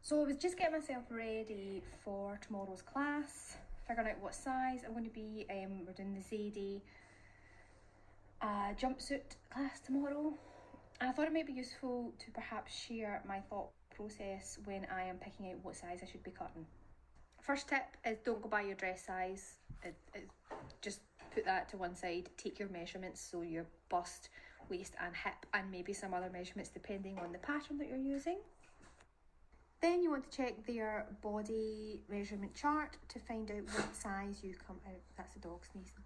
So I was just getting myself ready for tomorrow's class, figuring out what size I'm going to be. We're doing the Zadie jumpsuit class tomorrow. And I thought it might be useful to perhaps share my thought process when I am picking out what size I should be cutting. First tip is don't go by your dress size. Just put that to one side. Take your measurements, so your bust, waist and hip, and maybe some other measurements depending on the pattern that you're using. Then you want to check their body measurement chart to find out what size you come out. That's the dog sneezing.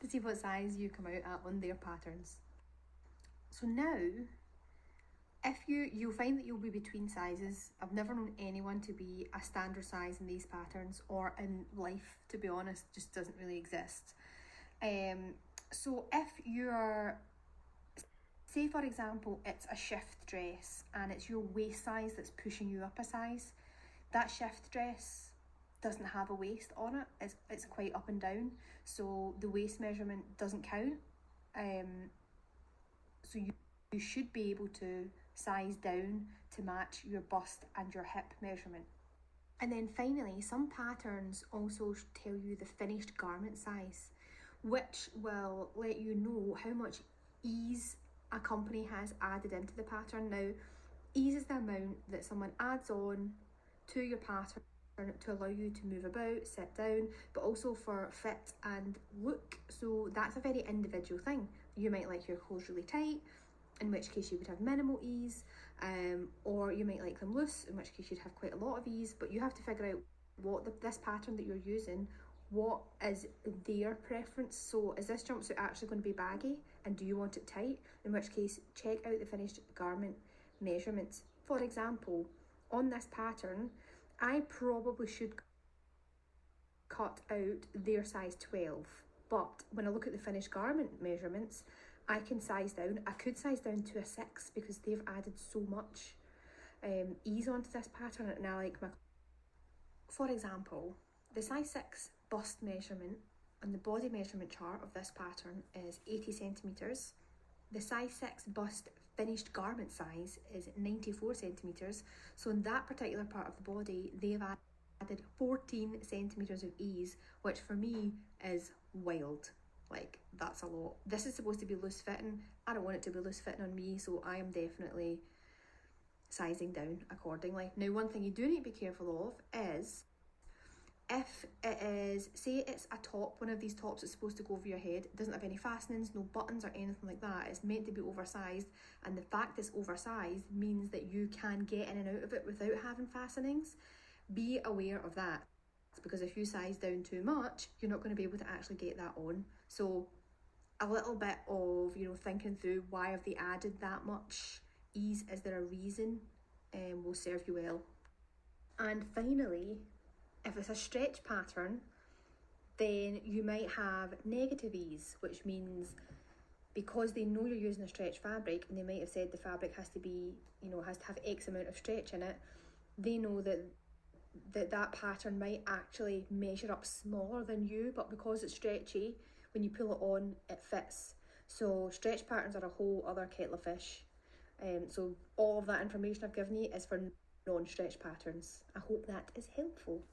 To see what size you come out at on their patterns. So now, if you'll find that you'll be between sizes. I've never known anyone to be a standard size in these patterns, or in life, to be honest, just doesn't really exist. So if you're, say for example, it's a shift dress and it's your waist size that's pushing you up a size, that shift dress doesn't have a waist on it. It's quite up and down, so the waist measurement doesn't count. So you should be able to size down to match your bust and your hip measurement. And then finally, some patterns also tell you the finished garment size, which will let you know how much ease a company has added into the pattern. Now, ease is the amount that someone adds on to your pattern to allow you to move about, sit down, but also for fit and look. So that's a very individual thing. You might like your clothes really tight, in which case you would have minimal ease, or you might like them loose, in which case you'd have quite a lot of ease. But you have to figure out what this pattern that you're using, what is their preference. So is this jumpsuit actually going to be baggy, and do you want it tight? In which case, check out the finished garment measurements. For example, on this pattern, I probably should cut out their size 12, but when I look at the finished garment measurements, I can size down. I could size down to a 6 because they've added so much ease onto this pattern, and I like my... For example, the size 6 bust measurement on the body measurement chart of this pattern is 80 centimetres. The size 6 bust finished garment size is 94 centimetres. So in that particular part of the body, they've added 14 centimetres of ease, which for me is wild. Like, that's a lot. This is supposed to be loose fitting. I don't want it to be loose fitting on me, so I am definitely sizing down accordingly. Now, one thing you do need to be careful of is, if it is, say it's a top, one of these tops that's supposed to go over your head, it doesn't have any fastenings, no buttons or anything like that, it's meant to be oversized, and the fact it's oversized means that you can get in and out of it without having fastenings. Be aware of that, because if you size down too much, you're not going to be able to actually get that on. So a little bit of, thinking through, why have they added that much ease? Is there a reason? Will serve you well. And finally, if it's a stretch pattern, then you might have negative ease, which means because they know you're using a stretch fabric, and they might have said the fabric has to be, has to have X amount of stretch in it, they know that pattern might actually measure up smaller than you, but because it's stretchy, when you pull it on, it fits. So stretch patterns are a whole other kettle of fish. So all of that information I've given you is for non-stretch patterns. I hope that is helpful.